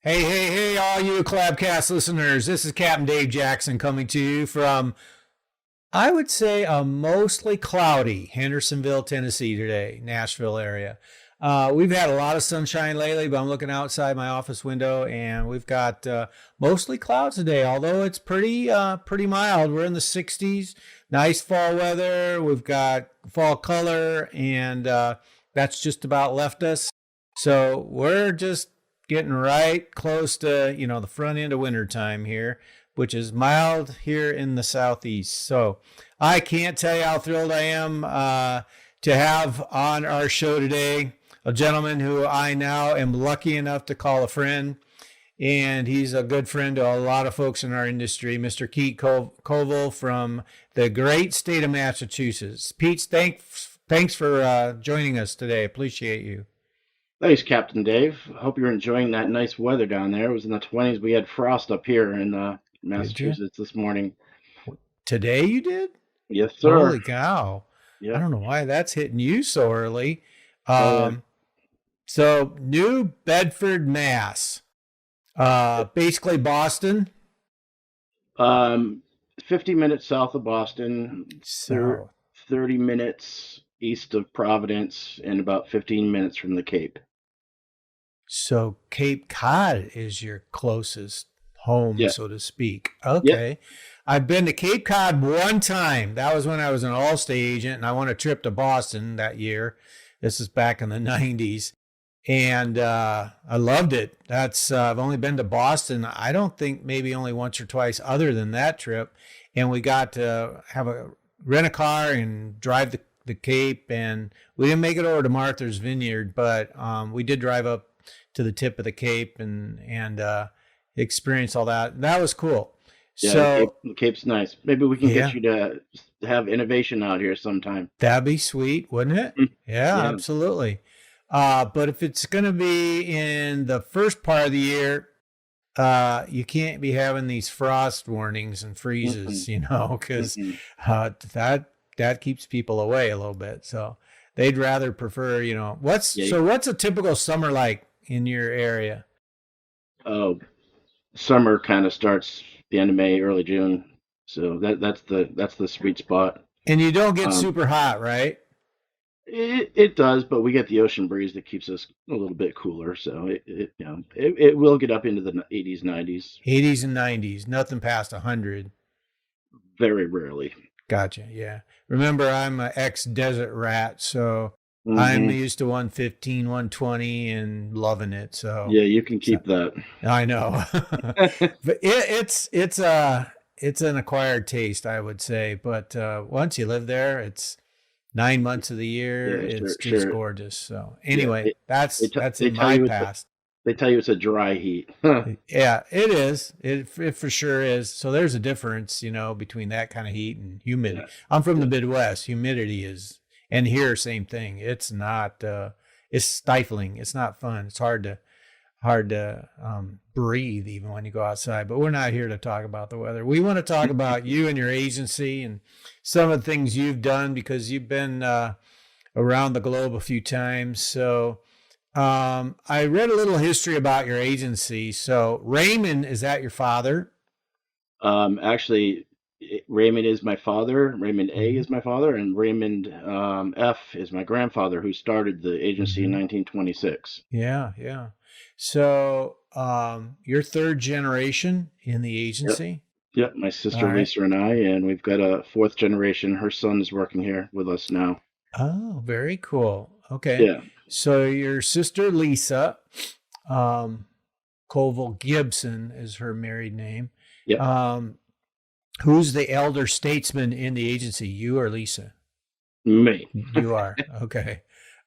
Hey, hey, hey, all you Collabcast listeners. This is Captain Dave Jackson coming to you from, I would say, a mostly cloudy Hendersonville, Tennessee today, Nashville area. We've had a lot of sunshine lately, but I'm looking outside my office window and we've got mostly clouds today, although it's pretty mild. We're in the 60s, nice fall weather. We've got fall color, and that's just about left us. So we're just getting right close to, the front end of winter time here, which is mild here in the southeast. So I can't tell you how thrilled I am to have on our show today a gentleman who I now am lucky enough to call a friend. And he's a good friend to a lot of folks in our industry, Mr. Pete Covill from the great state of Massachusetts. Pete, thanks for joining us today. Appreciate you. Thanks, Captain Dave. Hope you're enjoying that nice weather down there. It was in the 20s. We had frost up here in Did you? Massachusetts this morning. Today you did? Yes, sir. Holy cow. I Yep. don't know why that's hitting you so early. Oh, yeah. So New Bedford, Mass. Basically Boston. Um, 50 minutes south of Boston, So 30 minutes east of Providence, and about 15 minutes from the Cape. so Cape Cod is your closest home, Yeah. so to speak. Yep. Okay. I've been to Cape Cod one time. That was when I was an Allstate agent and I won a trip to Boston that year. This is back in the 90s. And I loved it. I've only been to Boston. I don't think maybe only once or twice other than that trip. And we got to rent a car and drive the Cape. And we didn't make it over to Martha's Vineyard, but we did drive up to the tip of the Cape and experience all that. That was cool. Yeah, the Cape, So the Cape's nice. Maybe we can get yeah, you to have innovation out here sometime. that'd be sweet, wouldn't it? Mm. Yeah, Yeah. absolutely. But if it's going to be in the first part of the year, you can't be having these frost warnings and Mm-mm. freezes, because Mm-mm. that keeps people away a little bit. So they'd rather prefer, Yeah. what's a typical summer like in your area? Oh, summer kind of starts the end of May, early June. So that's the sweet spot. And you don't get Um, super hot, right? it does, but we get the ocean breeze that keeps us a little bit cooler. So it will get up into the 80s, 90s, 80s and 90s, nothing past 100. very rarely. Gotcha. Yeah. Remember, I'm an ex-desert rat, so I'm Hmm. used to 115, 120 and loving it. So, Yeah, you can so keep that. I know. But it's an acquired taste, I would say. But once you live there, it's 9 months of the year. Yeah, It's sure, just sure. gorgeous. So Yeah, anyway, they, t- that's they in tell my you it's a, past. they tell you it's a dry heat. Yeah, it is. It for sure is. So there's a difference, between that kind of heat and humidity. Yeah, I'm from the yeah, Midwest. Humidity is, and here, same thing. It's not, it's stifling. It's not fun. It's hard to breathe even when you go outside. But we're not here to talk about the weather. We want to talk about you and your agency and some of the things you've done because you've been around the globe a few times. So I read a little history about your agency. So Raymond, is that your father? Actually, Raymond is my father. Raymond A Mm-hmm. is my father, and Raymond F is my grandfather, who started the agency in Mm-hmm. 1926. Yeah, yeah. So you're third generation in the Yep, agency. yep. My All sister right. Lisa and I, and we've got a fourth generation. Her son is working here with us now. Oh, very cool. Okay. Yeah, So your sister Lisa, um, Covill Gibson is her married name. yep. Um, who's the elder statesman in the agency? You or Lisa? Me. You are. Okay.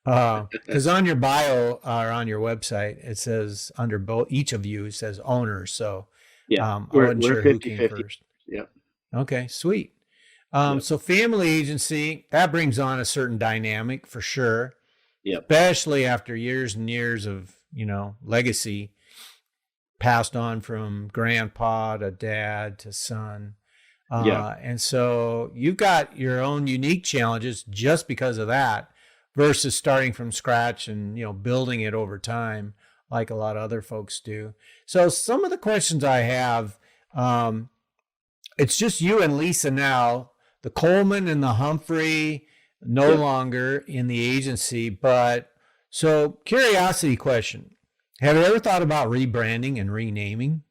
Because on your bio or on your website, it says under both each of you, it says owner. So Yeah, I we're wasn't we're sure who 50 came 50. first. Yep, Okay, sweet. yep, So family agency, that brings on a certain dynamic for sure, yep. especially after years and years of, legacy passed on from grandpa to dad to son. Yeah. And so you've got your own unique challenges just because of that versus starting from scratch and, building it over time. like a lot of other folks do. So some of the questions I have, it's just you and Lisa now. The Coleman and the Humphrey no Yep. longer in the agency, but so curiosity question. Have you ever thought about rebranding and renaming?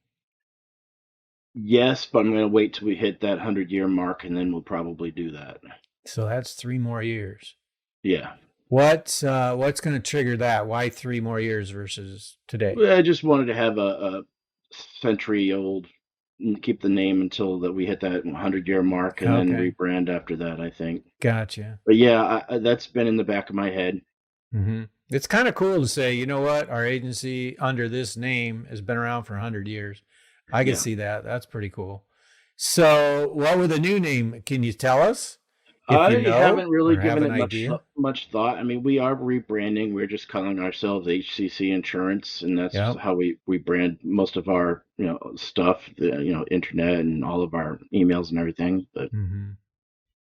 Yes, but I'm going to wait till we hit that 100-year mark, and then we'll probably do that. So that's 3 more years. Yeah. What's going to trigger that? Why 3 more years versus today? Well, I just wanted to have a century-old, keep the name until that we hit that 100-year mark, and then Okay, rebrand after that, I think. gotcha. But yeah, that's been in the back of my head. It's kind of cool to say, you know what, our agency under this name has been around for 100 years. I can Yeah. see that. That's pretty cool. So, what would the new name? Can you tell us if I you know haven't really or have given an it idea? much thought. I mean, we are rebranding. We're just calling ourselves HCC Insurance, and that's Yep. how we brand most of our stuff, the internet and all of our emails and everything. But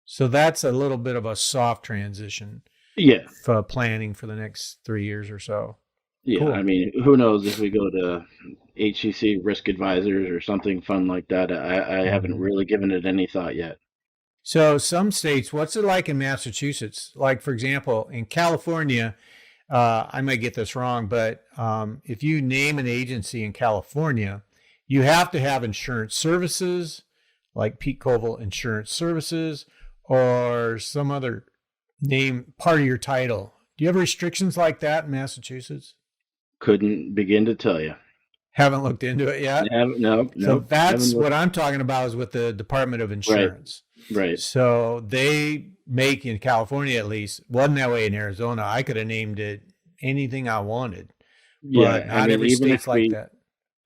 So that's a little bit of a soft transition yeah, for planning for the next 3 years or so. yeah. I Cool. mean, who knows if we go to HCC Risk Advisors or something fun like that. I haven't Mhm. really given it any thought yet. So, some states, what's it like in Massachusetts? Like, for example, in California, I might get this wrong, but if you name an agency in California, you have to have insurance services like Pete Covill Insurance Services or some other name part of your title. Do you have restrictions like that in Massachusetts? Couldn't begin to tell you. Haven't looked into it yet. So No. Haven't that's looked. what I'm talking about is with the Department of Right, Insurance. right. So they make in California at least, wasn't that way in Arizona. I could have named it anything I wanted, but Yeah, I not mean, every state's like that.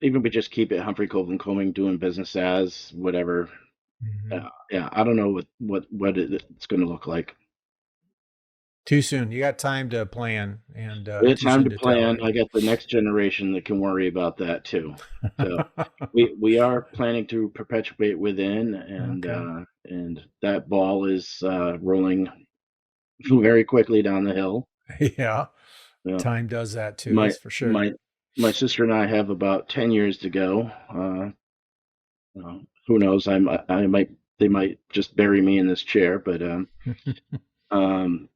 even if we just keep it Humphrey Coleman Combing doing business as whatever. Mhm. Yeah, I don't know it's going to look like. Too soon. You got time to plan and We have too time soon to to tell, plan. right? I got the next generation that can worry about that too. So we are planning to perpetuate within, Okay. and that ball is rolling very quickly down the hill. Yeah. You know, Time does that too. my That's for sure. my my sister and I have about 10 years to go. Who knows? I might they might just bury me in this chair, but um,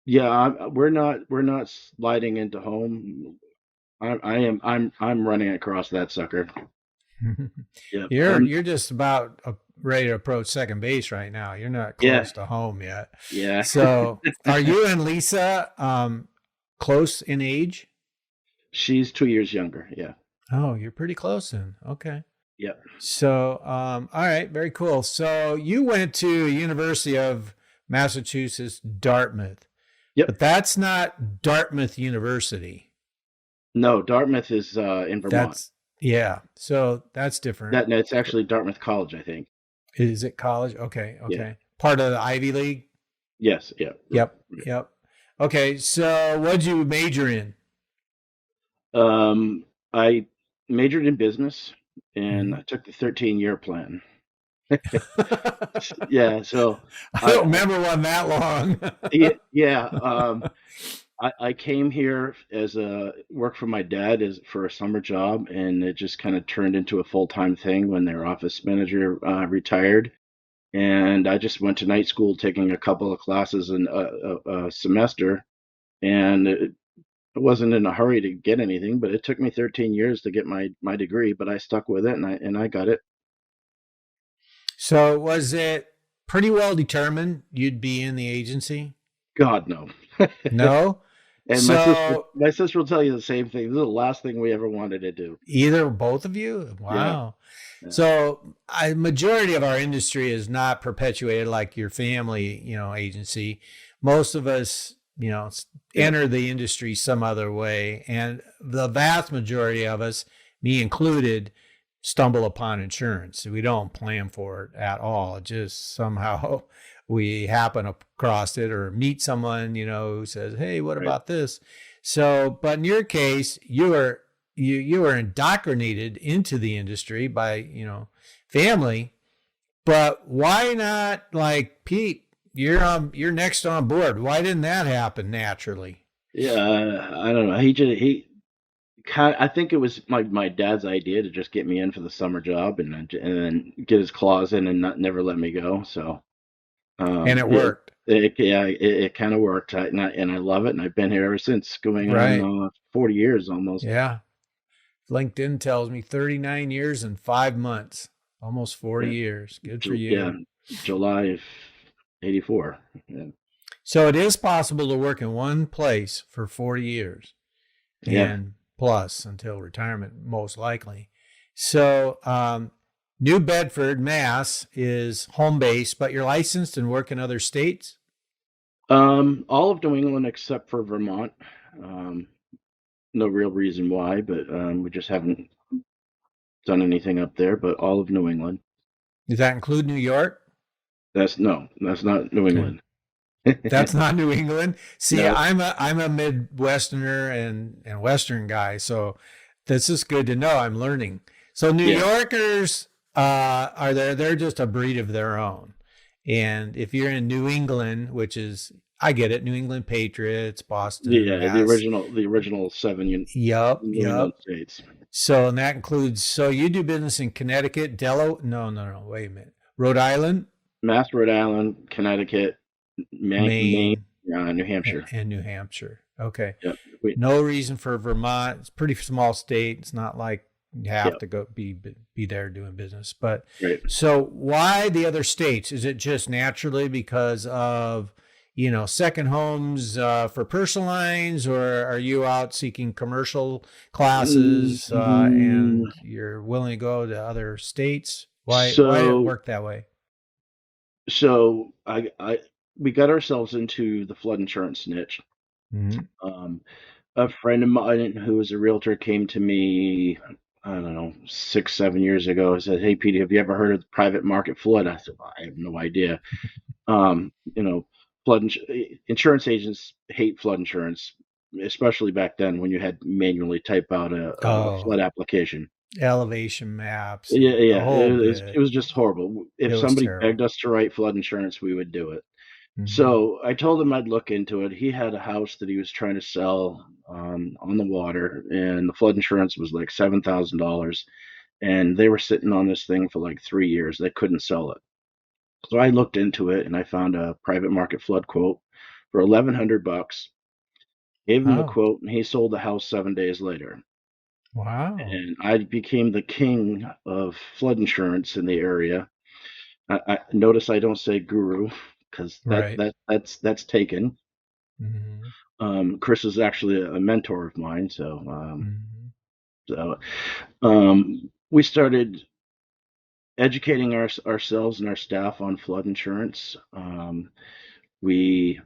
yeah, we're not sliding into home. I'm running across that sucker. Yep. You're just about ready to approach second base right now. You're not Yeah. close to home yet. Yeah. So, are you and Lisa close in age? She's 2 years younger. Yeah. Oh, you're pretty close then. Okay. Yep. So, all right, very cool. So you went to University of Massachusetts, Dartmouth, Yep. but that's not Dartmouth University. No, Dartmouth is in Vermont. That's yeah. So that's different. It's actually Dartmouth College, I think. Is it college? Okay, Yeah. okay. Part of the Ivy League. Yes. Yeah. Yep, yep. Okay, so what'd you major in? I majored in business and Mhm. I took the 13-year plan. Yeah. So I I, don't remember one that long. yeah. I came here as a work for my dad as for a summer job, and it just kind of turned into a full-time thing when their office manager retired. And I just went to night school, taking a couple of classes in a semester, and I wasn't in a hurry to get anything, but it took me 13 years to get my degree, but I stuck with it, and I got it. So was it pretty well determined you'd be in the agency? God no. No. And So my sister will tell you the same thing. This is the last thing we ever wanted to do. either both of you? Yeah. Wow. Yeah. So a majority of our industry is not perpetuated like your family, agency. Most of us, Yeah. enter the industry some other way. And the vast majority of us, me included, stumble upon insurance. We don't plan for it at all. It just somehow we happen across it or meet someone, who says, "Hey, what Right. about this?" So, but in your case, you were indoctrinated into the industry by, family, but why not like Pete, you're next on board. Why didn't that happen naturally? Yeah. I don't know. He I think it was my dad's idea to just get me in for the summer job and then get his claws in and never let me go. So And it yeah, worked. it kind of worked. And I love it, and I've been here ever since, going on Right. 40 years almost. Yeah. LinkedIn tells me 39 years and 5 months, almost 40 Yeah, years. Good for yeah, you. July of '84. Yeah, So it is possible to work in one place for 40 years yeah. and plus until retirement, most likely. So, New Bedford, Mass is home base, but you're licensed and work in other states? All of New England except for Vermont. Um, no real reason why, but we just haven't done anything up there. But all of New England. Does that include New York? That's not New Okay. England. That's not New England. See, No. I'm a Midwesterner and Western guy, so this is good to know. I'm learning. So New Yeah. Yorkers are there? They're just a breed of their own. And if you're in New England, which is I get it, New England Patriots, Boston, Yeah, the Mass. original seven Yup, New England yup. states. So and that includes. So you do business in Connecticut, Delaware? No, no, no. Wait a minute. Rhode Island, Mass, Rhode Island, Connecticut, Maine, Maine, New Hampshire. and New Hampshire. Okay. Yep. We, No reason for Vermont. It's a pretty small state. It's not like you have yep. to go be there doing business. But Right. so why the other states? Is it just naturally because of second homes for personal lines, or are you out seeking commercial classes Mm, and you're willing to go to other states? Why did it so work that way? so we got ourselves into the flood insurance niche. Mm-hmm. Um, a friend of mine who was a realtor came to me, I don't know, 6, 7 years ago, and said, "Hey, Pete, have you ever heard of the private market flood?" I said, "I have no idea." Um, you know, insurance agents hate flood insurance, especially back then when you had to manually type out a Oh, flood application. elevation maps Yeah, and the yeah, whole it bit. was just horrible. If It was somebody begged terrible. us to write flood insurance, we would do it. Mm-hmm. So I told him I'd look into it. He had a house that he was trying to sell on the water, and the flood insurance was like $7,000. And they were sitting on this thing for like 3 years. They couldn't sell it. So I looked into it and I found a private market flood quote for $1,100. Gave him the Oh, quote, and he sold the house 7 days later. wow. And I became the king of flood insurance in the area. I notice I don't say guru because Right. that's taken. Mm-hmm. Chris is actually a mentor of mine, so Mm-hmm. so we started educating ourselves and our staff on flood insurance. We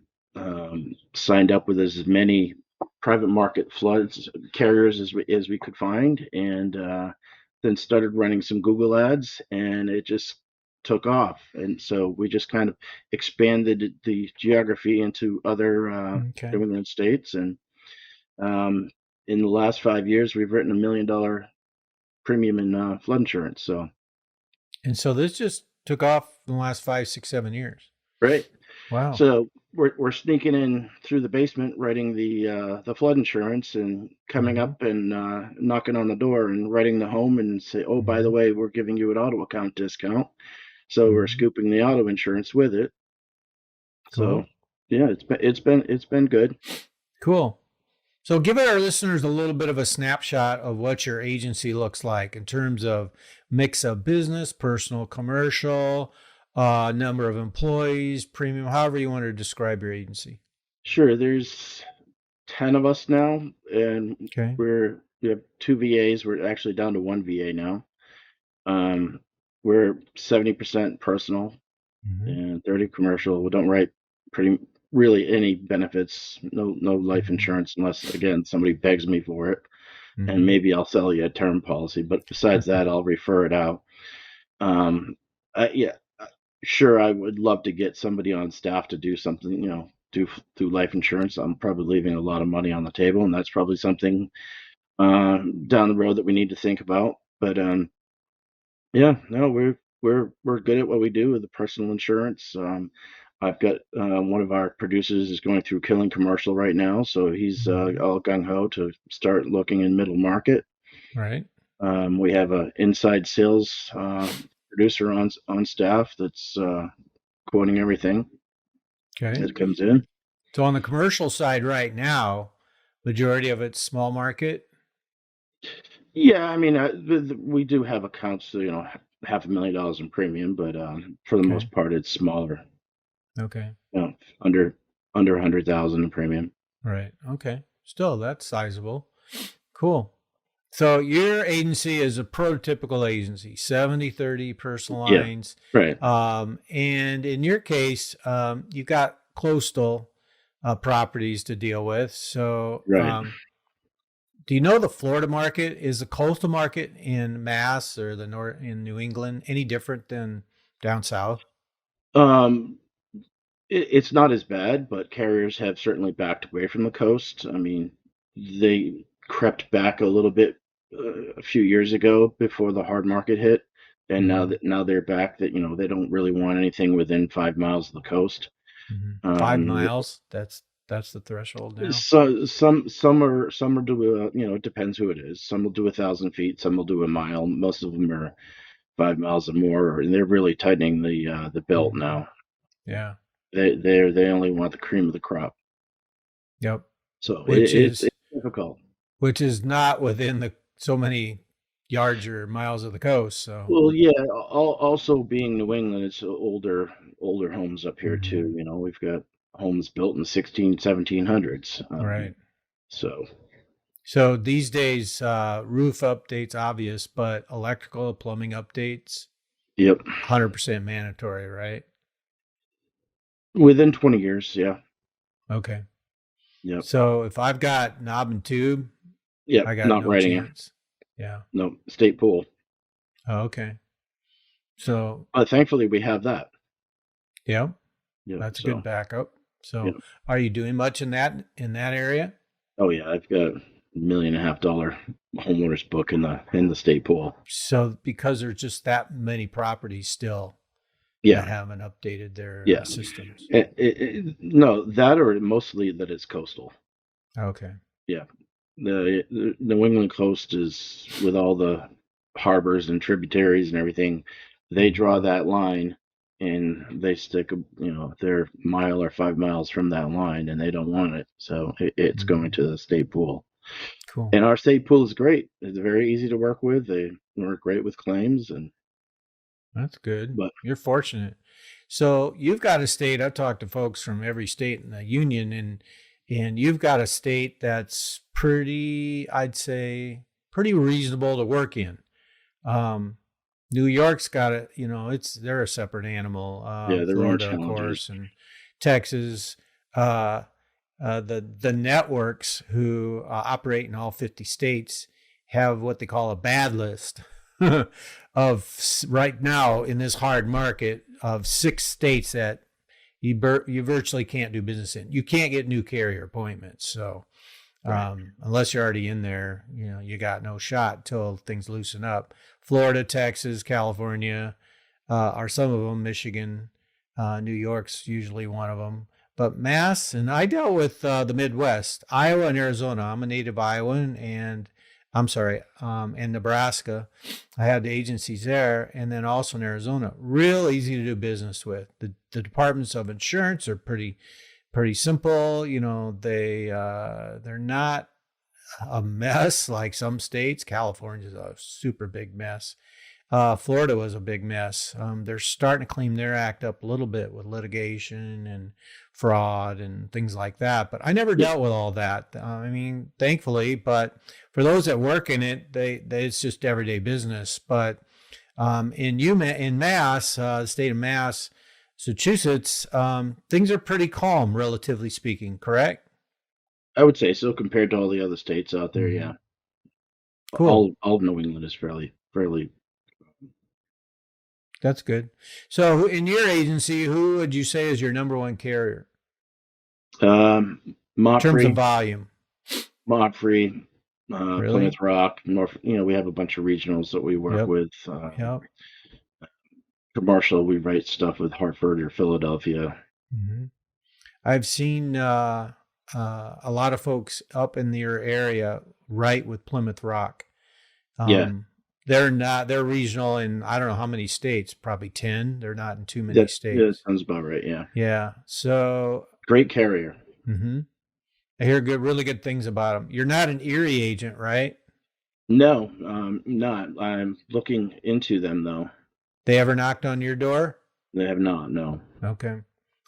signed up with as many private market floods carriers as we could find, and then started running some Google ads, and it just took off. And so we just kind of expanded the geography into other Okay. New England states, and um, in the last 5 years, we've written $1 million premium in flood insurance. So, And so this just took off in the last 5, 6, 7 years. right. Wow. So we're sneaking in through the basement, writing the flood insurance, and coming Mm-hmm. up and knocking on the door and writing the home and say, "Oh, by the Mm-hmm. way, we're giving you an auto account discount." So we're Mm-hmm. scooping the auto insurance with it. So Cool. yeah, it's been good. Cool. So give our listeners a little bit of a snapshot of what your agency looks like in terms of mix of business, personal, commercial, number of employees, premium, however you want to describe your agency. Sure, there's 10 of us now, and Okay. we have two VAs. We're actually down to one VA now. Um, we're 70% personal Mm-hmm. and 30 commercial. We don't write pretty really any benefits, no life Mm-hmm. insurance unless again somebody begs me for it, and Mm-hmm. maybe I'll sell you a term policy. But besides that, I'll refer it out. Um, yeah, sure, I would love to get somebody on staff to do something, do life insurance. I'm probably leaving a lot of money on the table, and that's probably something down the road that we need to think about. But yeah, no, we're good at what we do with the personal insurance. I've got one of our producers is going through killing commercial right now, so he's Mhm. all gung ho to start looking in middle market. Right. We have a inside sales producer on staff that's quoting everything Okay. that comes in. So on the commercial side right now, majority of it's small market. Yeah, I mean, we do have accounts, $500,000 in premium, but for the Okay. most part, it's smaller, Okay. you know, under 100,000 in premium. Right. Okay. Still, that's sizable. Cool. So your agency is a prototypical agency, 70/30 personal Yeah, lines. right, And in your case, you've got coastal properties to deal with. So right. do you know the Florida market? Is the coastal market in Mass or the north in New England any different than down south? Um, it's not as bad, but carriers have certainly backed away from the coast. I mean, they crept back a little bit a few years ago before the hard market hit, and Mm-hmm. now they're back. That they don't really want anything within 5 miles of the coast. Mm-hmm. Five Um, miles. That's the threshold now. So some are do it depends who it is. Some will do 1,000 feet, some will do a mile. Most of them are 5 miles or more, and they're really tightening the belt Mm-hmm. now. Yeah. They only want the cream of the crop, Yep. so Which it's is difficult. which is not within the so many yards or miles of the coast. So, Well, yeah. Also, being New England, it's older homes up here mhm. too. We've got homes built in 1700s. Right. So So these days, roof updates obvious, but electrical plumbing updates, yep, 100% mandatory, right? within 20 years, yeah, Okay. yep, So if I've got knob and tube, yep. I got Not no writing it. chance. Yeah. No state pool. Oh, okay. So, Thankfully, we have that. yeah, Yeah. that's a good So, backup. yeah. So, are you doing much in that area? Oh yeah, I've got $1.5 million homeowners book in the state pool. So, because there's just that many properties still Yeah. that haven't updated their Yeah. systems. No, that or mostly that it's coastal. Okay. Yeah. The New England coast is with all the harbors and tributaries and everything. They draw Mhm. that line and they stick, they're mile or 5 miles from that line and they don't want it. So it's going Mhm. to the state pool. Cool. And our state pool is great. It's very easy to work with. They work great with claims and That's good. but You're fortunate. So you've got a state. I've talked to folks from every state in the union, and you've got a state that's pretty, I'd say, pretty reasonable to work in. Um, New York's got it. They're a separate animal. yeah, their own Florida, of challenges. course, and Texas. Uh, the networks who operate in all 50 states have what they call a bad list of right now in this hard market of 6 states that you virtually can't do business in. You can't get new carrier appointments. So Right. unless you're already in there, you got no shot until things loosen up. Florida, Texas, California are some of them. Michigan, New York's usually one of them. But Mass, and I dealt with the Midwest, Iowa and Arizona. I'm a native Iowan, and I'm sorry, and Nebraska. I had the agencies there, and then also in Arizona. Real easy to do business with. The departments of insurance are pretty simple. They're not a mess like some states. California's a super big mess. Florida was a big mess. They're starting to clean their act up a little bit with litigation and fraud and things like that. But I never Yeah, dealt with all that. I mean, thankfully. But for those that work in it, they it's just everyday business. But in Mass, the state of Massachusetts, things are pretty calm, relatively speaking. Correct? I would say so compared to all the other states out there. Mm-hmm. Yeah, Cool. all New England is fairly. That's good. So, in your agency, who would you say is your number one carrier in terms of Montfrey, volume? Montfrey, Really? Plymouth Rock, North. We have a bunch of regionals that we work Yep. with. Yep. Commercial, we write stuff with Hartford or Philadelphia. Mm-hmm. I've seen a lot of folks up in your area right with Plymouth Rock. Yeah, They're regional in, I don't know how many states, probably 10. They're not in too many that states. sounds about right. Yeah, Yeah. So, great carrier. mhm. I hear really good things about them. You're not an Erie agent, right? No, not. I'm looking into them though. They ever knocked on your door? They have not. No. Okay.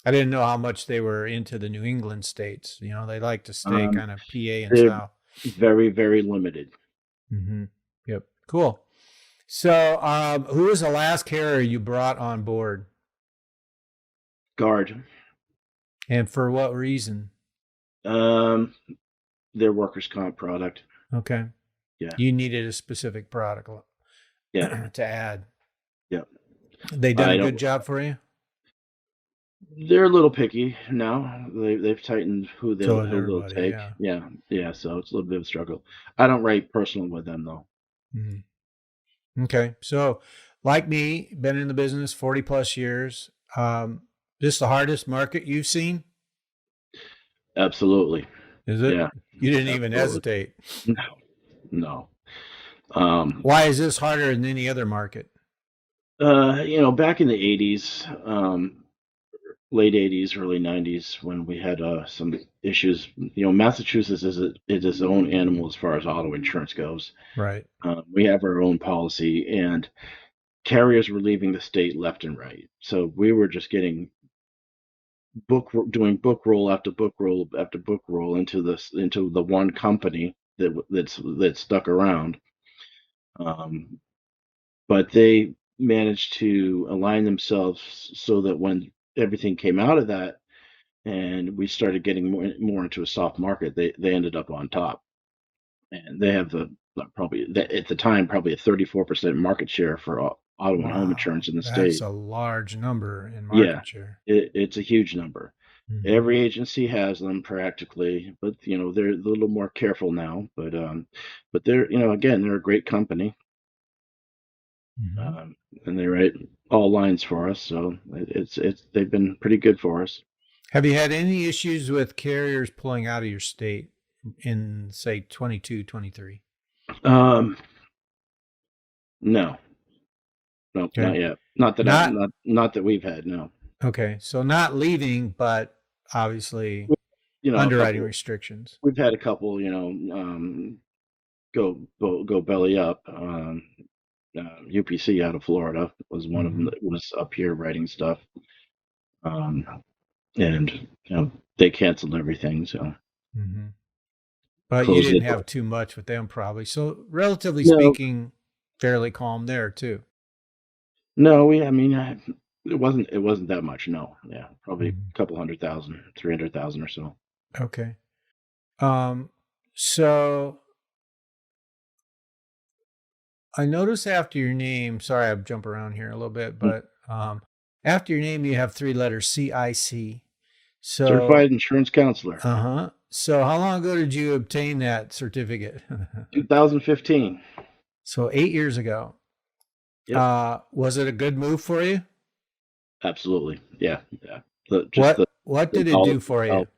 I didn't know how much they were into the New England states. They like to stay Um, kind of PA and they're South. very, very limited. Mm-hmm. Yep. Cool. So, who was the last carrier you brought on board, Guard. and for what reason? Um, their workers' comp product. Okay. Yeah, You needed a specific product yeah, to add. yeah. They done I a don't. good job for you? They're a little picky now. They've tightened So is who they'll everybody, take. yeah. Yeah, yeah. So it's a little bit of a struggle. I don't write personal with them though. Mhm. Okay. So, like me, been in the business 40 plus years. This the hardest market you've seen? Absolutely. Is it? Yeah, You didn't even absolutely. hesitate. No, no. Um, Why is this harder than any other market? back in the '80s, late '80s, early '90s, when we had some issues. Massachusetts is its own animal as far as auto insurance goes. Right. We have our own policy, and carriers were leaving the state left and right. So we were just getting doing book roll after book roll after book roll into the one company that stuck around. Um, but they managed to align themselves so that when everything came out of that and we started getting more into a soft market, they ended up on top, and they have at the time probably a 34% market share for auto and home Wow. insurance in the That's state. a large number in Yeah, market share. it's a huge number. Mm-hmm. Every agency has them practically, but they're a little more careful now. But they're again they're a great company, Mm-hmm. um, and they write all lines for us, so it's they've been pretty good for us. Have you had any issues with carriers pulling out of your state in, say, 22, 23? Um, no, no, Okay. not yet. Not that I Not, not that we've had. No, okay. So not leaving, but obviously a underwriting couple. restrictions. We've had a couple. Go belly up. UPC out of Florida was one of them Mm-hmm. that was up here writing stuff. Um, and they canceled everything, so Mm-hmm. But you closed didn't it. have too much with them, probably. So, relatively No, speaking, fairly calm there, too. no, it wasn't that much. No, yeah, probably a Mhm. couple 100,000, 300,000 or so. Okay. Um, so I notice after your name, sorry, I jump around here a little bit, Mm. but after your name, you have three letters, CIC. So, Certified insurance counselor, uh-huh. So how long ago did you obtain that certificate? 2015. So 8 years ago. Yep, Was it a good move for you? absolutely. Yeah, yeah. Just What the did it do knowledge for you? itself,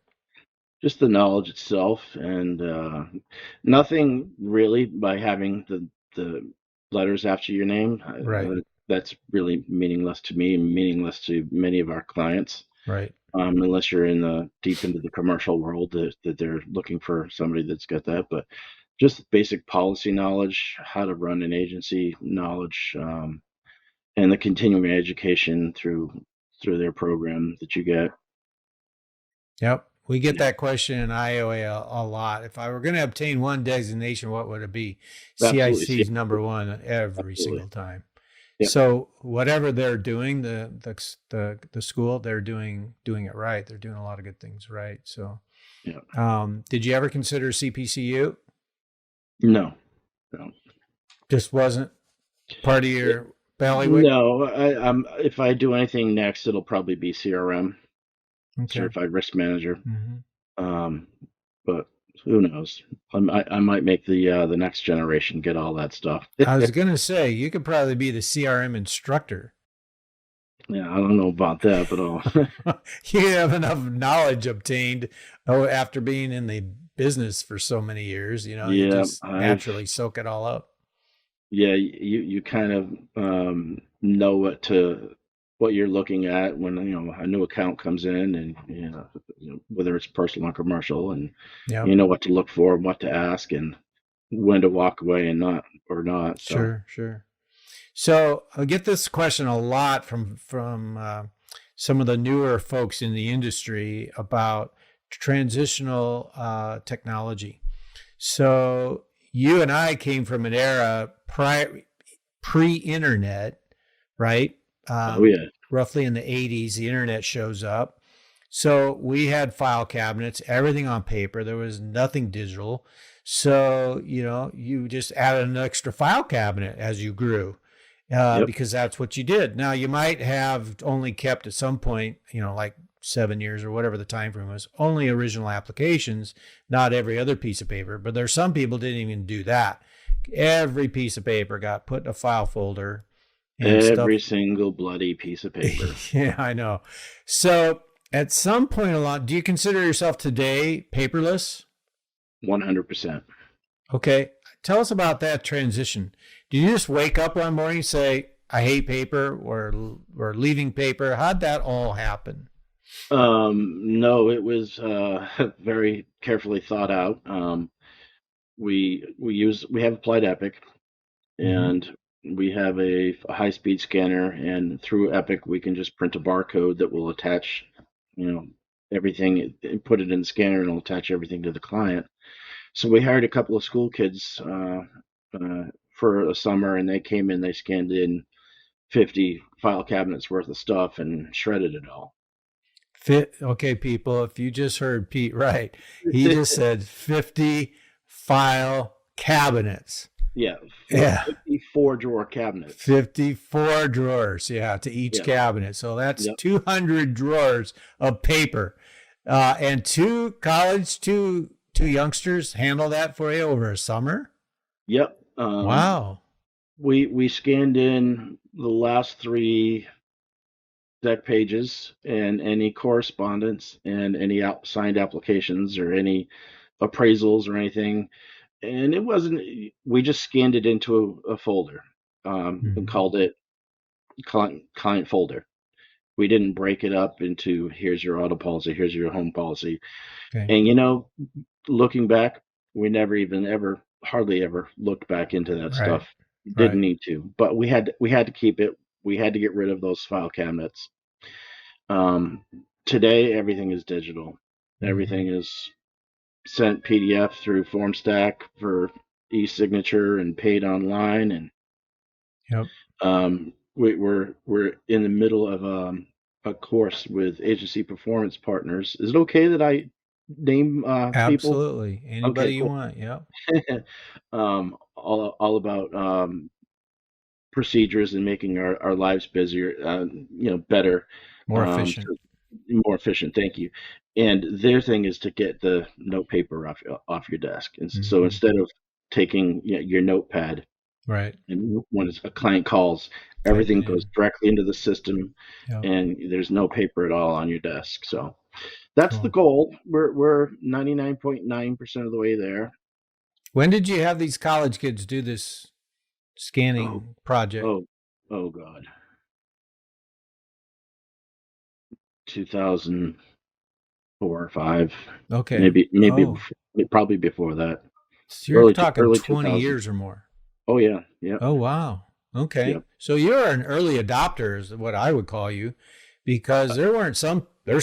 just the knowledge itself, and nothing really by having the letters after your name. Right, That's really meaningless to me and meaningless to many of our clients. right. Unless you're deep into the commercial world that they're looking for somebody that's got that. But just basic policy knowledge, how to run an agency knowledge, and the continuing education through their program that you get. Yep. We get Yeah, that question in IAOA a lot. If I were going to obtain one designation, what would it be? absolutely. CIC is number one every Absolutely. single time. Yep. So whatever they're doing, the school, they're doing it right. They're doing a lot of good things right. So, Yeah. did you ever consider CPCU? No. No. Just wasn't part of your bailiwick. No. If I do anything next, it'll probably be CRM, Okay. Certified Risk Manager. Mm-hmm. Um, but who knows? I might make the next generation get all that stuff. I was going to say you could probably be the CRM instructor. Yeah, I don't know about that, but You have enough knowledge obtained after being in the business for so many years. You yeah, just naturally soak it all up. you kind of know what you're looking at when a new account comes in, and whether it's personal or commercial, and Yep. you know what to look for and what to ask and when to walk away and not. So Sure, sure. So I get this question a lot from some of the newer folks in the industry about transitional technology. So you and I came from an era pre-internet, right? oh yeah, Roughly in the 80s, the internet shows up. So we had file cabinets, everything on paper. There was nothing digital. So, you just added an extra file cabinet as you grew yep, because that's what you did. Now, you might have only kept at some point, like 7 years or whatever the time frame was, only original applications, not every other piece of paper. But there's some people didn't even do that. Every piece of paper got put in a file folder and stuff. every single bloody piece of paper, Yeah, I know. So at some point along, do you consider yourself today paperless? 100%. Okay. Tell us about that transition. Do you just wake up one morning and say, I hate paper or leaving paper? How'd that all happen? No, it was very carefully thought out. We have applied Epic, Mm-hmm. and we have a high speed scanner, and through Epic we can just print a barcode that will attach, you know, everything and put it in the scanner, and it'll attach everything to the client. So we hired a couple of school kids uh, for a summer, and they came in, they scanned in 50 file cabinets worth of stuff and shredded it all. Okay, people, if you just heard Pete right, he just said 50 file cabinets. Yeah, Yeah. 54 drawer cabinets. 54 drawers, yeah, to each Yeah, cabinet. So that's yep, 200 drawers of paper. And two youngsters handle that for you over a summer. yep. Wow. We scanned in the last three deck pages and any correspondence and any signed applications or any appraisals or anything. And it wasn't, we just scanned it into a folder and Mhm. called it client folder. We didn't break it up into here's your auto policy, here's your home policy. Okay. And looking back, we never even ever, hardly ever looked back into that Right. stuff. Didn't Right. need to, but we had to keep it. We had to get rid of those file cabinets. Um, Today, everything is digital. Hmm. Everything is sent PDF through FormStack for e-signature and paid online. And Yep. we're in the middle of a course with HCC Performance Partners. Is it okay that I name people? Absolutely. Okay, Anybody you cool. want. Yep. All about procedures and making our lives busier, better, More efficient. more efficient. Thank you. And their thing is to get the note paper off your desk. And so Hmm. instead of taking your notepad Right. and when a client calls, Type it everything goes in. directly into the system, Yep. and there's no paper at all on your desk. So that's the Cool. goal. We're 99.9% of the way there. When did you have these college kids do this Oh, scanning project? oh, oh God. 2004 or five, Okay. maybe Oh, before, probably before that. so you're talking Early 20 2000s. years or more. Oh yeah, yep, Oh, wow. Okay. yep. So you're an early adopter, is what I would call you, because there's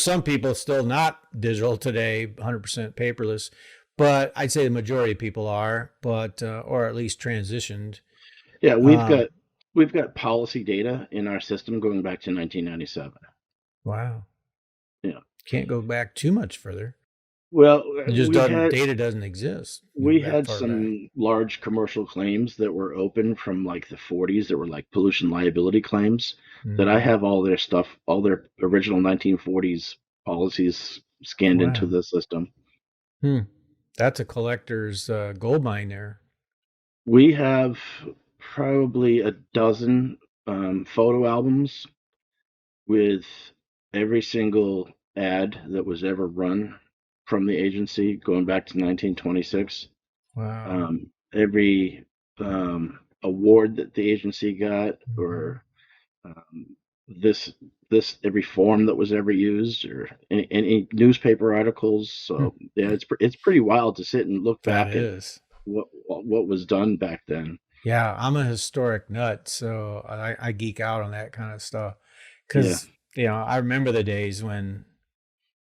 some people still not digital today, 100% paperless, but I'd say the majority of people are, or at least transitioned. Yeah, Um, we've got policy data in our system going back to 1997. wow. Yeah. Can't go back too much further. Well, It just doesn't, data doesn't exist. You we go that had far back. some large commercial claims that were open from like the 40s that were like pollution liability claims that I Hmm. have all their stuff, all their original 1940s policies scanned into Wow. the system. Hmm. That's a collector's gold mine there. We have probably a dozen photo albums with every single ad that was ever run from the agency going back to 1926. Wow. Every award that the agency got, Hmm. or um, this every form that was ever used, or any newspaper articles. So yeah, it's pretty wild to sit and look That back at is. what was done back then. Yeah, I'm a historic nut, so I geek out on that kind of stuff. Yeah, Because, I remember the days when,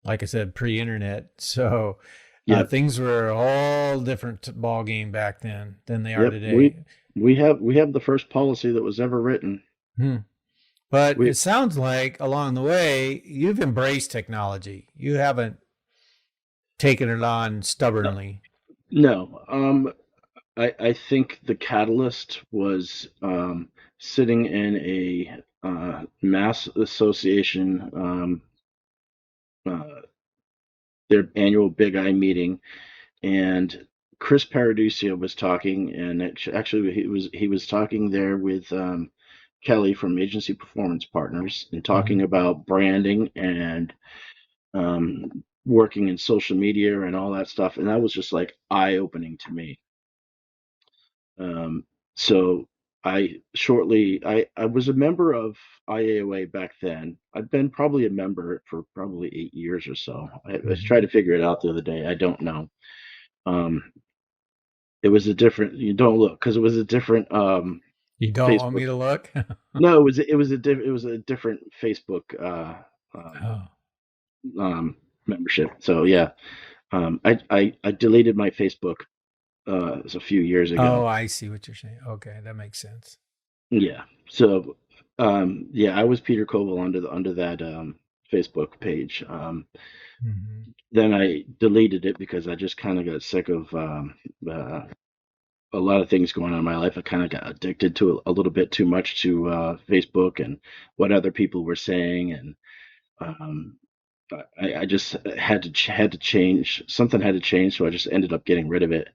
like I said, pre-internet. So yep, things were a whole different ball game back then than they are yep. today. We have the first policy that was ever written. Hmm. But We it sounds like along the way, you've embraced technology. You haven't taken it on stubbornly. No, I think the catalyst was sitting in a mass association, uh, their annual Big I meeting, and Chris Paradisio was talking, and actually he was talking there with Kelly from Agency Performance Partners, and talking Hmm. about branding and working in social media and all that stuff, and that was just like eye opening to me. Um, so I was a member of IAOA back then. I've been probably a member for probably 8 years or so. I tried Hmm. to figure it out the other day. I don't know. Um, it was a different. You don't look, because it was a different You don't want Facebook. me to look? No, it was a different Facebook um, Oh. membership. So yeah, I deleted my Facebook a few years Oh, ago. I see what you're saying. Okay, that makes sense. Yeah. So, yeah, I was Peter Covill under that Facebook page. Hmm. Then I deleted it because I just kind of got sick of uh, a lot of things going on in my life. I kind of got addicted to a little bit too much to Facebook and what other people were saying, and um, I just had to change. Something had to change, so I just ended up getting rid of it.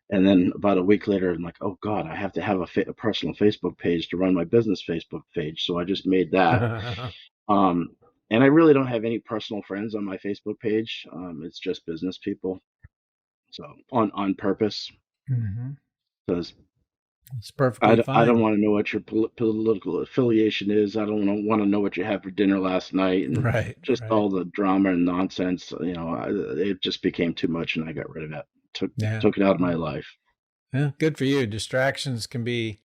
And then about a week later, I'm like, oh God, I have to have a personal Facebook page to run my business Facebook page. So I just made that. Um, and I really don't have any personal friends on my Facebook page. It's just business people. So on purpose, Hmm. because It's I, perfectly I don't fine. want to know what your political affiliation is. I don't want to know what you had for dinner last night, and Right, just right. all the drama and nonsense. It just became too much, and I got rid of it. Took Yeah. took it out of my life. Yeah, good for you. Distractions can be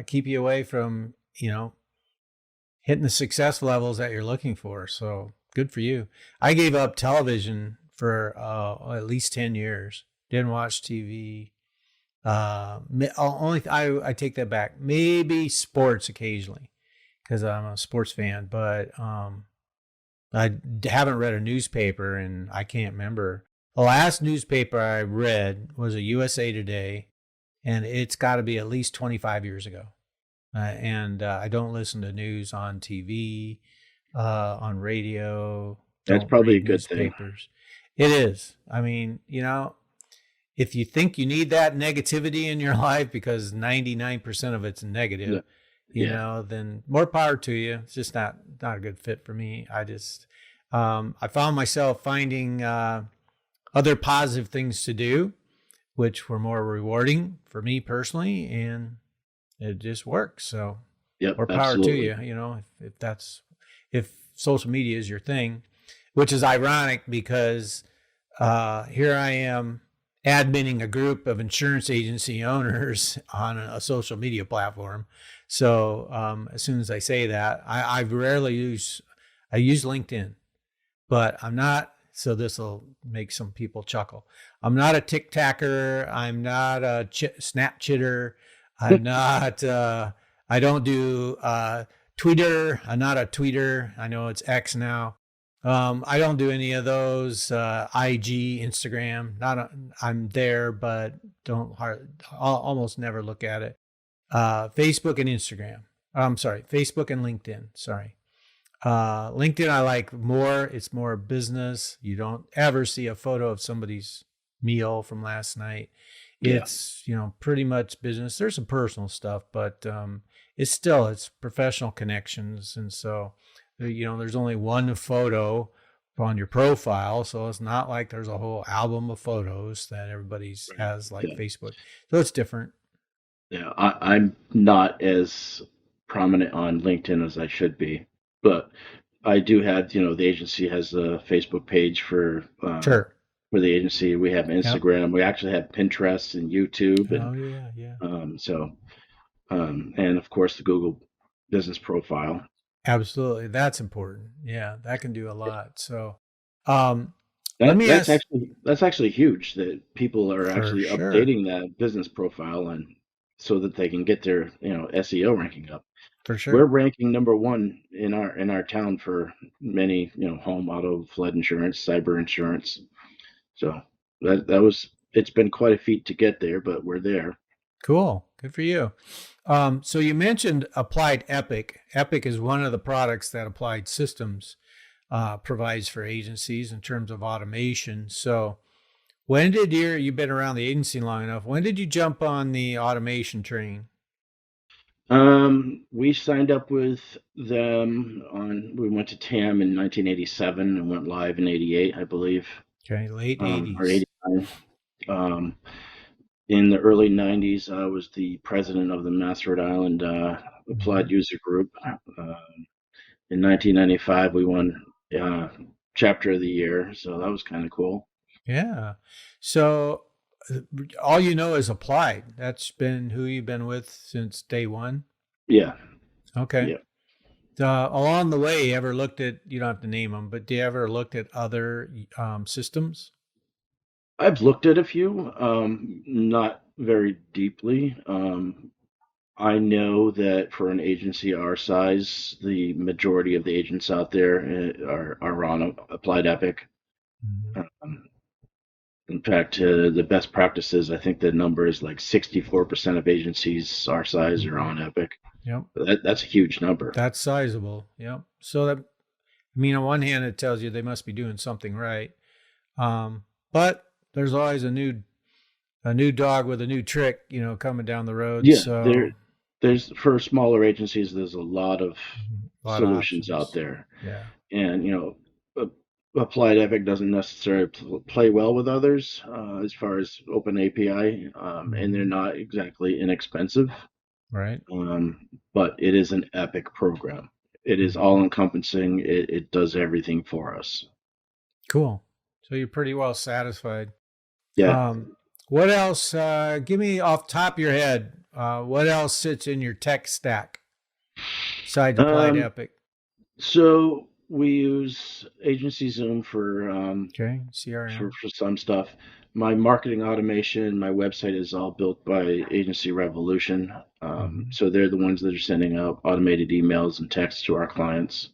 keep you away from, hitting the success levels that you're looking for. So good for you. I gave up television for at least 10 years. Didn't watch TV. Only I take that back. Maybe sports occasionally because I'm a sports fan, but haven't read a newspaper and I can't remember. The last newspaper I read was a USA Today, and it's got to be at least 25 years ago. And I don't listen to news on TV, on radio, That's don't probably a read good thing. newspapers. It is. I mean, if you think you need that negativity in your life because 99% of it's No, negative, yeah. then more power to you. It's just not a good fit for me. I found myself finding other positive things to do, which were more rewarding for me personally, and it just works. So Yep, more power to absolutely. you, if social media is your thing, which is ironic because here I am adminning a group of insurance agency owners on a social media platform. So as soon as I say that, I use LinkedIn, but I'm not. So this will make some people chuckle. I'm not a TikToker. I'm not a Snapchitter. I'm not. I don't do Twitter. I'm not a tweeter. I know it's X now. I don't do any of those. IG, Instagram. I'm there, but almost never look at it. Facebook and Instagram. I'm sorry, Facebook and LinkedIn. Sorry. LinkedIn, I like more. It's more business. You don't ever see a photo of somebody's meal from last night. Yeah. It's, pretty much business. There's some personal stuff, but it's professional connections. And so, there's only one photo on your profile. So it's not like there's a whole album of photos that everybody's Right. has like Yeah. Facebook. So it's different. Yeah. I'm not as prominent on LinkedIn as I should be, but I do have, the agency has a Facebook page Sure. for the agency. We have Yep. Instagram. We actually have Pinterest and YouTube, and Oh, yeah. Yeah. so and of course the Google business profile. Absolutely. That's important. Yeah. That can do a lot. So, um, let That me ask that's actually huge that people are for actually sure. updating that business profile and so that they can get their SEO ranking up. For We're sure. ranking number one in our town for many home, auto, flood insurance, cyber insurance. So it's been quite a feat to get there, but we're there. Cool. Good for you. So you mentioned Applied Epic. Epic is one of the products that Applied Systems provides for agencies in terms of automation. So you've been around the agency long enough, when did you jump on the automation train? We signed up with them we went to TAM in 1987 and went live in 88, I believe, Okay, late or 80s. 89. Um, in the early 90s, I was the president of the Mass Rhode Island Mhm. Applied User Group. In 1995, we won uh, Chapter of the Year, so that was kind of cool. Yeah. So uh, all you know is Applied. That's been who you've been with since day one. Yeah, Okay. yeah. Along the way, you ever looked at, you don't have to name them, but do you ever looked at other systems? I've looked at a few, not very deeply. I know that for an agency our size, the majority of the agents out there are on Applied Epic. Mhm. Um, in fact, the best practices, I think the number is like 64% of agencies our size are Mhm. on Epic. Yep. That's a huge number. That's sizable. Yep. So that, I mean, on one hand, it tells you they must be doing something right. But there's always a new dog with a new trick, coming down the road. Yeah, So there's for smaller agencies, there's a lot of a lot of solutions out options. there, Yeah. and Applied Epic doesn't necessarily play well with others as far as open API, and they're Hmm. not exactly inexpensive, Right. but it is an Epic program. It is all Hmm. encompassing. It does everything for us. Cool. So you're pretty well satisfied. Yeah. Um, what else? Give me off the top of your head. What else sits in your tech stack besides Applied Um, Epic? so we use Agency Zoom Okay. CRM. for some stuff. My marketing automation, my website is all built by Agency Revolution. Hmm. So they're the ones that are sending out automated emails and texts to our clients.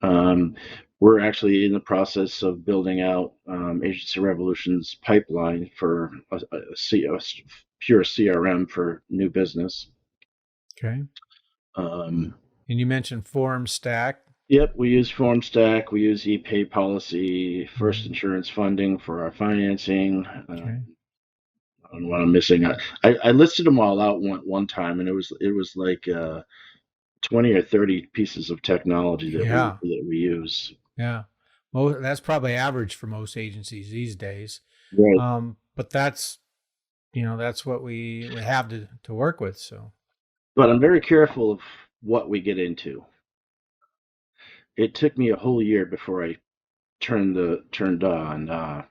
Um, we're actually in the process of building out Agency Revolution's pipeline for a pure CRM for new business. Okay. Um, And you mentioned Form Stack. Yep, we use FormStack, we use ePayPolicy, First Hmm. Insurance Funding for our financing. Okay. On what I'm missing, I listed them all out one time, and it was like 20 or 30 pieces of technology Yeah. that we use. Yeah. That's probably average for most agencies these days. Right. But that's what we have to work with. So, But I'm very careful of what we get into. It took me a whole year before I turned on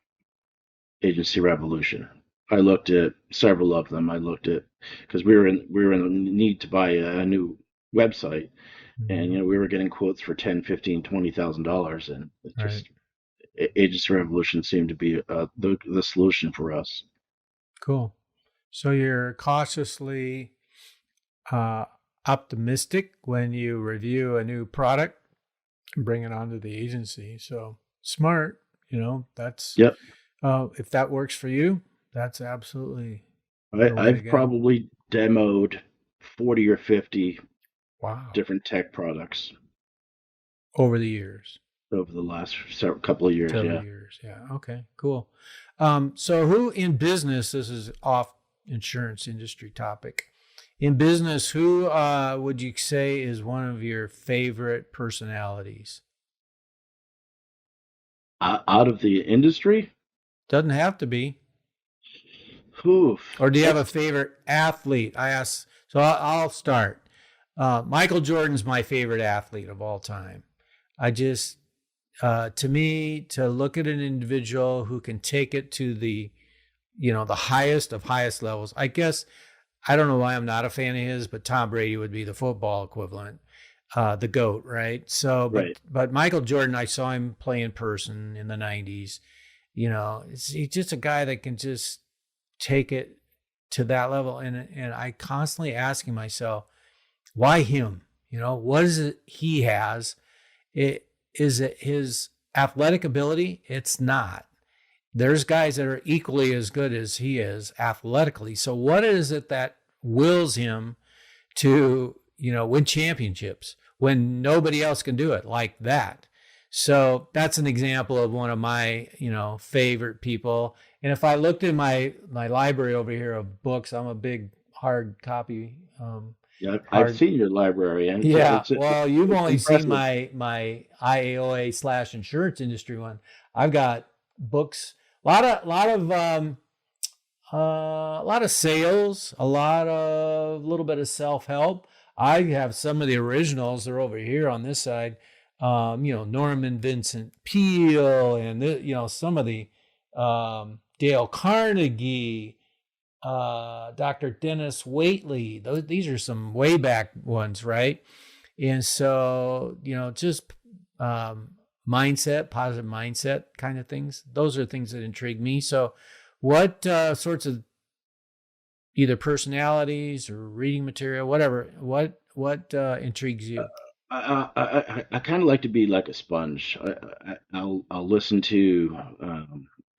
Agency Revolution. I looked at several of them. I looked at because we were in need to buy a new website, and mhm, we were getting quotes for 10, 15, $20,000, and it right. just Agency Revolution seemed to be the solution for us. Cool. So you're cautiously uh, optimistic when you review a new product and bring it onto the agency. So smart, that's, Yep, if that works for you, that's absolutely I, the way to I've go. probably demoed 40 or 50 Wow. different tech products. Over the years. over the last couple of years. Several Yeah. years. Yeah. Okay. Cool. So who in business? This is off insurance industry topic. In business, who would you say is one of your favorite personalities? Out of the industry, Doesn't have to be. oof, Or do you have a that's favorite athlete? I ask. So I'll start. Michael Jordan's my favorite athlete of all time. I just, to me, to look at an individual who can take it to the, the highest of highest levels. I guess I don't know why I'm not a fan of his, but Tom Brady would be the football equivalent, the GOAT, right? So, but right. but Michael Jordan, I saw him play in person in the '90s. He's just a guy that can just take it to that level, and I constantly asking myself, why him? What is it he has? Is it his athletic ability? It's not. There's guys that are equally as good as he is athletically. So what is it that wills him to, win championships when nobody else can do it like that? So that's an example of one of my, favorite people. And if I looked in my library over here of books, I'm a big hard copy, Yeah, I've hard. seen your library, and Yeah. Well, you've it's only seen impressive. my IAOA / insurance industry one. I've got books, a lot of sales, a little bit of self help. I have some of the originals. They're over here on this side. Norman Vincent Peale, and some of the Dale Carnegie, Dr. Dennis Waitley. These are some way back ones, right? And so, just positive mindset kind of things. Those are things that intrigue me. So, what sorts of either personalities or reading material, whatever, what intrigues you? I kind of like to be like a sponge. I'll listen to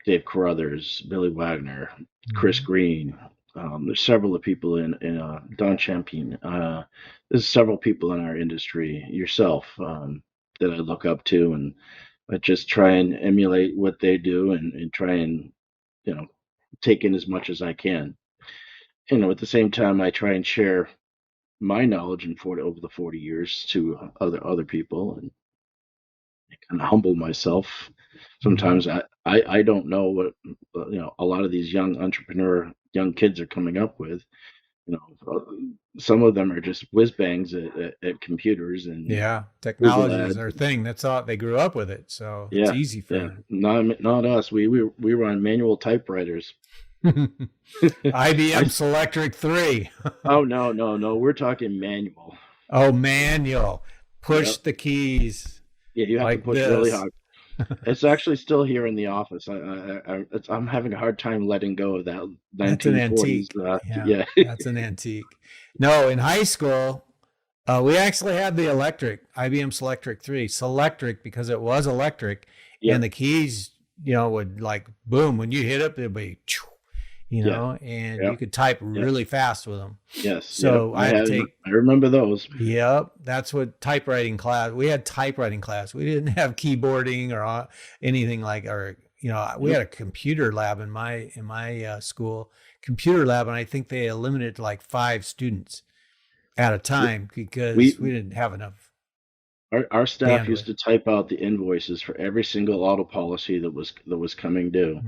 Dave Carruthers, Billy Wagner, Chris Mhm. Green. There's several of people in Don Champion. There's several people in our industry, yourself, that I look up to, and I just try and emulate what they do, and try and you know take in as much as I can. At the same time, I try and share my knowledge in 40 over the 40 years to other people, and kind of humble myself. Mhm. Sometimes I don't know what a lot of these young kids are coming up with. Some of them are just whiz bangs at computers and Yeah, Google technology is ads. their thing. That's all they grew up with it, so it's Yeah, easy for yeah. them. Not us. We were on manual typewriters. I IBM Selectric 3. Oh, no. We're talking manual. Oh, manual. Yeah, Push the keys yeah. You have to like push really this. hard. It's actually still here in the office. I'm having a hard time letting go of that That's an 1940s. antique. Yeah, Yeah, that's an antique. No, in high school, we actually had the electric IBM Selectric 3. Selectric because it was electric, and yep, the keys, would like boom when you hit it, it'd be, yeah, and you yep, could type yep, really fast with them. yes, yep. So I had to take. I remember those. Yep, that's what typewriting class. We had typewriting class. We didn't have keyboarding or anything like, or we Yep. had a computer lab in my school, computer lab, and I think they limited to like 5 students at a time We because we didn't have enough our staff used bandwidth. to type out the invoices for every single auto policy that was coming due.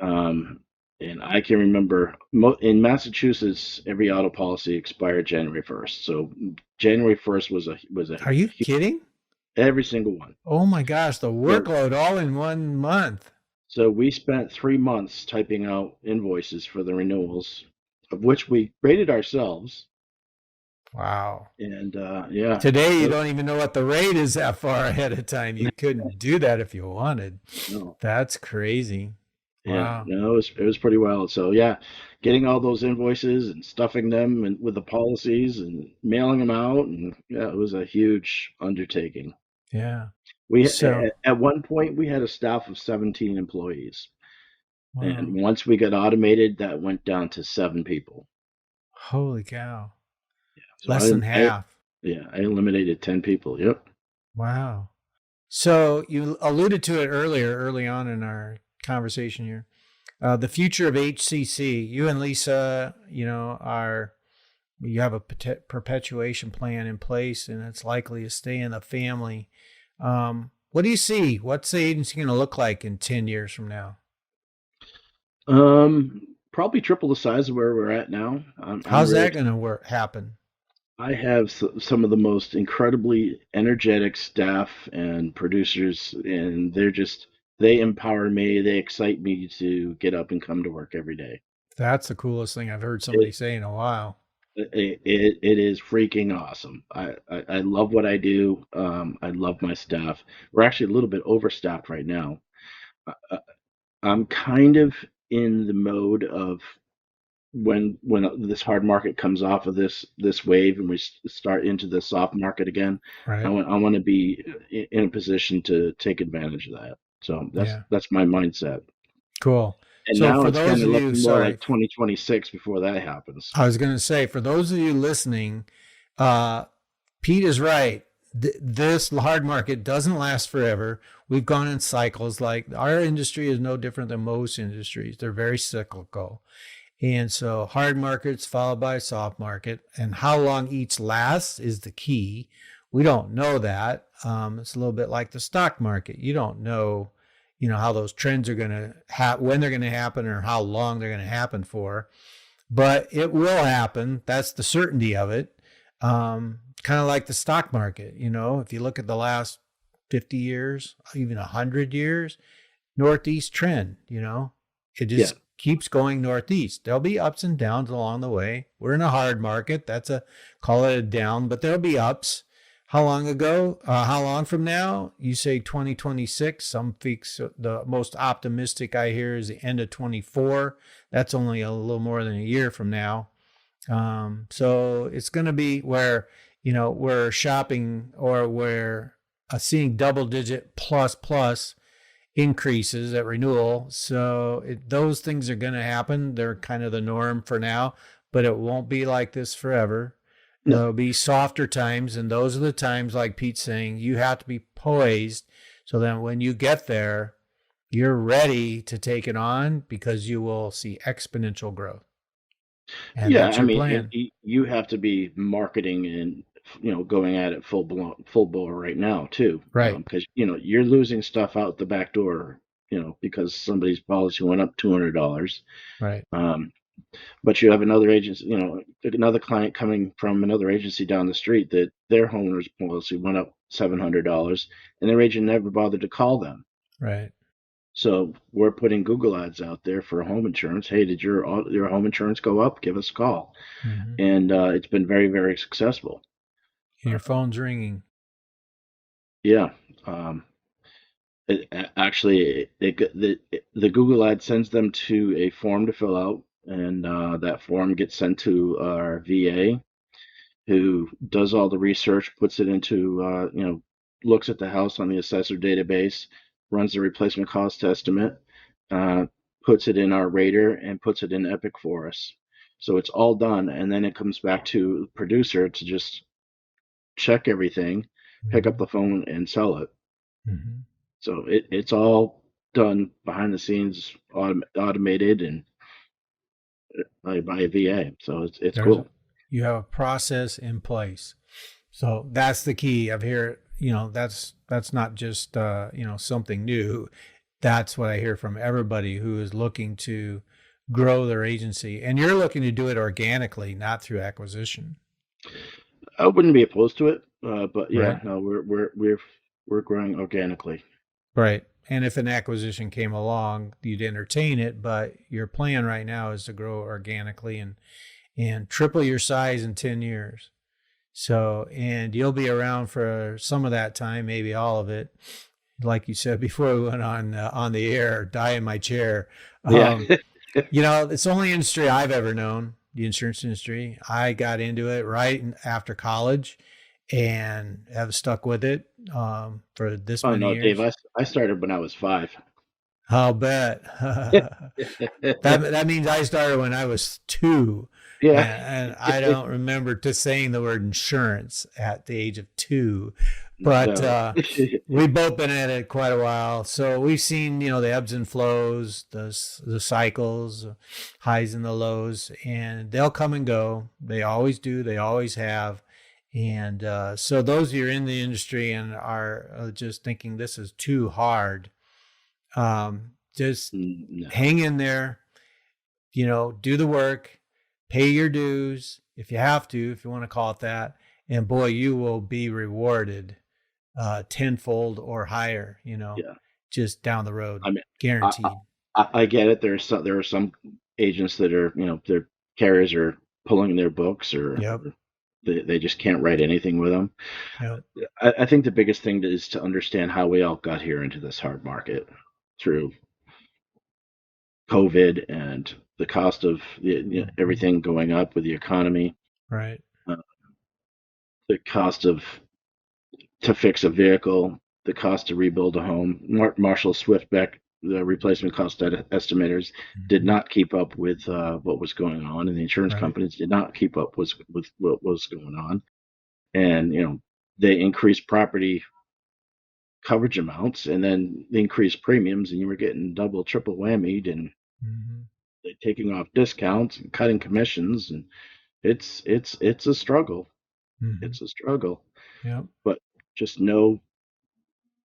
Hmm. Um, and I can remember in Massachusetts, every auto policy expired January 1st. So January 1st was a Are you kidding? every single one. Oh my gosh, the So workload all in 1 month. so we spent 3 months typing out invoices for the renewals, of which we rated ourselves. Wow. And yeah, Today, you it, don't even know what the rate is that far ahead of time. You couldn't do that if you wanted. no, That's crazy. yeah, Wow. no, it was pretty wild. So yeah, getting all those invoices and stuffing them and with the policies and mailing them out, and yeah, it was a huge undertaking. Yeah. We So, at one point we had a staff of 17 employees, wow. and once we got automated, that went down to 7 people. Holy cow. So Less than I half. yeah, I eliminated 10 people. Yep. Wow. So you alluded to it early on in our conversation here. The future of HCC. You and Lisa, you have a perpetuation plan in place, and it's likely to stay in the family. What do you see? What's the agency going to look like in 10 years from now? Probably triple the size of where we're at now. I'm How's really that going to happen? I have some of the most incredibly energetic staff and producers, and they empower me. They excite me to get up and come to work every day. That's the coolest thing I've heard somebody It say in a while. it is freaking awesome. I love what I do. I love my staff. We're actually a little bit overstaffed right now. I, I'm kind of in the mode of when this hard market comes off of this wave and we start into the soft market again, Right. I want to be in a position to take advantage of that. So Yeah. that's my mindset. Cool. And So now for it's those kind of of you, looking more sorry, like 2026 before that happens. I was going to say, for those of you listening, uh, Pete is right. This hard market doesn't last forever. We've gone in cycles. Like our industry is no different than most industries. They're very cyclical. And so hard markets followed by soft market, and how long each lasts is the key. We don't know that. It's a little bit like the stock market. You don't know, how those trends are going to when they're going to happen or how long they're going to happen for, but it will happen. That's the certainty of it. Kind of like the stock market. If you look at the last 50 years, even 100 years, northeast trend, it Yeah. just keeps going northeast. There'll be ups and downs along the way. We're in a hard market. Call it a down, but there'll be ups. How long ago? How long from now? You say 2026. Some folks, the most optimistic I hear is the end of 24. That's only a little more than a year from now. So it's going to be where, we're shopping or we're seeing double digit plus increases at renewal. So those things are going to happen. They're kind of the norm for now, but it won't be like this forever. No. There'll be softer times, and those are the times, like Pete's saying, you have to be poised so that when you get there, you're ready to take it on because you will see exponential growth. And Yeah, that's I your mean, plan. you have to be marketing and going at it full bore right now too, Right, because you're losing stuff out the back door, because somebody's policy went up $200. right, Um, but you have another agency, another client coming from another agency down the street that their homeowner's policy went up $700, and their agent never bothered to call them. right. So we're putting Google ads out there for home insurance. Hey, did your home insurance go up? Give us a call. Mm-hmm. And it's been very, very successful. And your phone's ringing. Yeah. Um, Actually, the Google ad sends them to a form to fill out, and that form gets sent to our VA, who does all the research, puts it into, looks at the house on the assessor database, runs the replacement cost estimate, uh, puts it in our rater, and puts it in Epic for us. So it's all done, and then it comes back to the producer to just check everything, pick up Mm-hmm. the phone, and sell it. Mm-hmm. So it's all done behind the scenes, automated, and by a VA. So it's There's cool. you have a process in place. So that's the key of here. That's not just something new. That's what I hear from everybody who is looking to grow their agency, and you're looking to do it organically, not through acquisition. I wouldn't be opposed to it, but Right. yeah, no, we're growing organically. Right. And if an acquisition came along, you'd entertain it, but your plan right now is to grow organically and triple your size in 10 years. So, and you'll be around for some of that time, maybe all of it. Like you said before we went on the air, die in my chair. Yeah. It's the only industry I've ever known, the insurance industry. I got into it right after college and have stuck with it for this Oh many no, Dave, years. I started when I was 5. I'll bet. That means I started when I was 2. Yeah. And I don't remember to saying the word insurance at the age of 2, but No. we've both been at it quite a while. So we've seen, the ebbs and flows, the cycles, highs and the lows, and they'll come and go. They always do. They always have. And so those of you in the industry and are just thinking this is too hard, just No. hang in there, do the work, pay your dues if you have to, if you want to call it that. And boy, you will be rewarded tenfold or higher, Yeah. just down the road, I mean, I, guaranteed. I get it. There are some agents that are, their carriers are pulling their books, or Yep. they just can't write anything with them. Yep. I think the biggest thing is to understand how we all got here into this hard market through COVID and the cost of everything going up with the economy, Right. uh, the cost of to fix a vehicle, the cost to rebuild a home. Marshall Swiftbeck, the replacement cost estimators, did not keep up with what was going on, and the insurance Right. companies did not keep up with what was going on. And they increased property coverage amounts, and then they increased premiums, and you were getting double, triple whammied, and Mm-hmm. they're taking off discounts and cutting commissions, and it's a struggle. Mm-hmm. It's a struggle. Yep. But just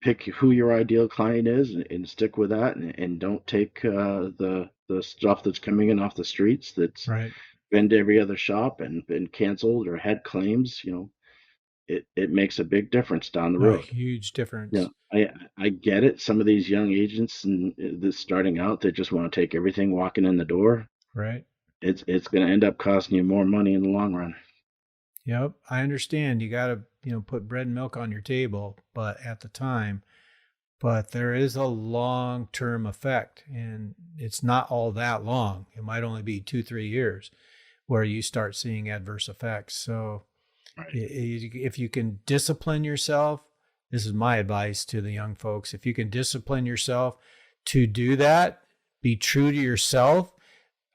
pick who your ideal client is, and stick with that, and don't take the stuff that's coming in off the streets that's Right. been to every other shop and been canceled or had claims. It makes a big difference down the A road. huge difference. I get it. Some of these young agents and this starting out, they just want to take everything walking in the door. Right. It's going to end up costing you more money in the long run. Yep. I understand. You got to, put bread and milk on your table, but at the time, but there is a long-term effect, and it's not all that long. It might only be 2-3 years where you start seeing adverse effects. So Right. if you can discipline yourself, this is my advice to the young folks. If you can discipline yourself to do that, be true to yourself,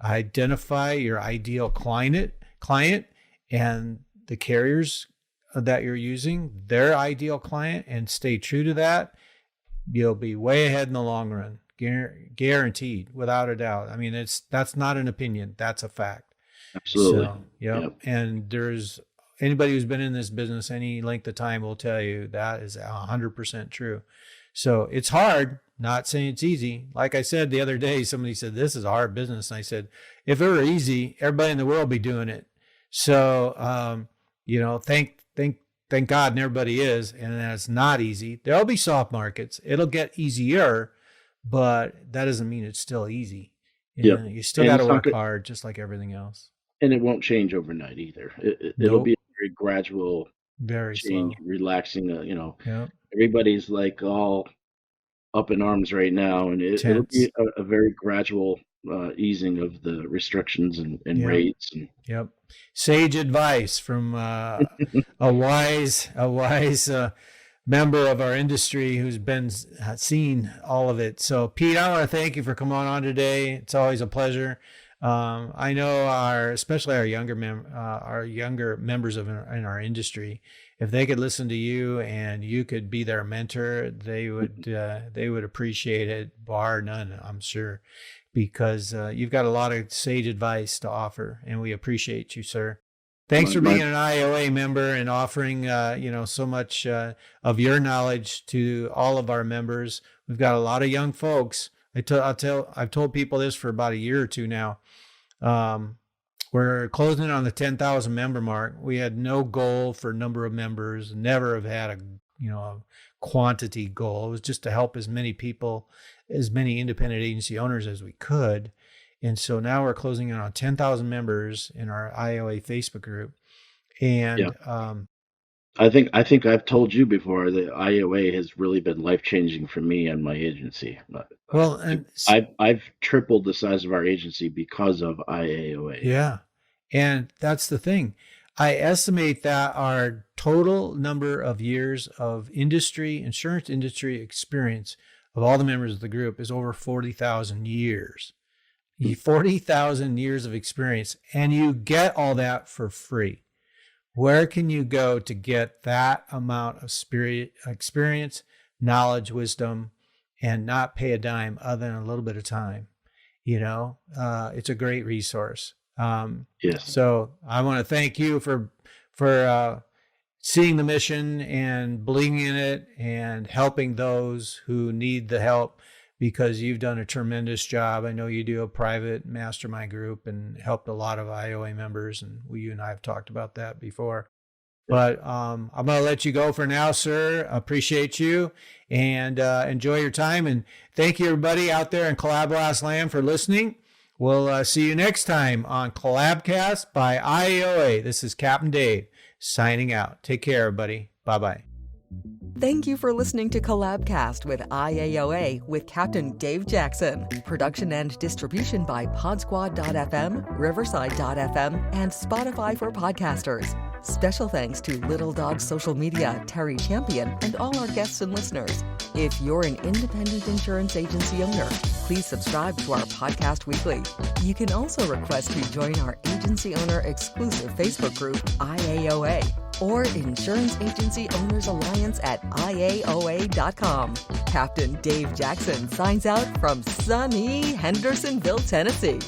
identify your ideal client and the carriers that you're using, their ideal client, and stay true to that, you'll be way ahead in the long run. Guaranteed, without a doubt. I mean, that's not an opinion. That's a fact. Absolutely. So, yep. And there's anybody who's been in this business any length of time will tell you that is 100% true. So it's hard, not saying it's easy. Like I said the other day, somebody said, this is a hard business. And I said, if it were easy, everybody in the world would be doing it. So, thank God and everybody is, and that's not easy. There'll be soft markets. It'll get easier, but that doesn't mean it's still easy. You still got to work hard, just like everything else. And it won't change overnight either. It'll be a very gradual very change, slow. relaxing. Yep. Everybody's like all up in arms right now, and it'll be a very gradual easing of the restrictions and rates. And Yep. Sage advice from a wise member of our industry who's been seen all of it. So, Pete, I want to thank you for coming on today. It's always a pleasure. I know especially our younger members in our industry, if they could listen to you and you could be their mentor, they would appreciate it, bar none, I'm sure, because you've got a lot of sage advice to offer, and we appreciate you, sir. Thanks for being an IAOA member and offering, so much of your knowledge to all of our members. We've got a lot of young folks. I've told people this for about a year or two now. We're closing in on the 10,000 member mark. We had no goal for number of members, never have had a quantity goal. It was just to help as many people, as many independent agency owners as we could. And so now we're closing in on 10,000 members in our IAOA Facebook group. And I think I've told you before that IAOA has really been life-changing for me and my agency. Well, and I've tripled the size of our agency because of IAOA. Yeah. And that's the thing. I estimate that our total number of years of insurance industry experience of all the members of the group is over 40,000 years. 40,000 years of experience, and you get all that for free. Where can you go to get that amount of experience, knowledge, wisdom, and not pay a dime other than a little bit of time? It's a great resource. Yes. So I want to thank you for seeing the mission and believing in it and helping those who need the help, because you've done a tremendous job. I know you do a private mastermind group and helped a lot of IAOA members, and you and I have talked about that before. But I'm going to let you go for now, sir. Appreciate you, and enjoy your time. And thank you, everybody out there in Collabcast land, for listening. We'll see you next time on Collabcast by IAOA. This is Captain Dave signing out. Take care, everybody. Bye-bye. Thank you for listening to Collabcast with IAOA with Captain Dave Jackson. Production and distribution by Podsquad.fm, Riverside.fm, and Spotify for podcasters. Special thanks to Little Dog Social Media, Terry Champion, and all our guests and listeners. If you're an independent insurance agency owner, please subscribe to our podcast weekly. You can also request to join our agency owner exclusive Facebook group, IAOA, or Insurance Agency Owners Alliance at IAOA.com. Captain Dave Jackson signs out from sunny Hendersonville, Tennessee.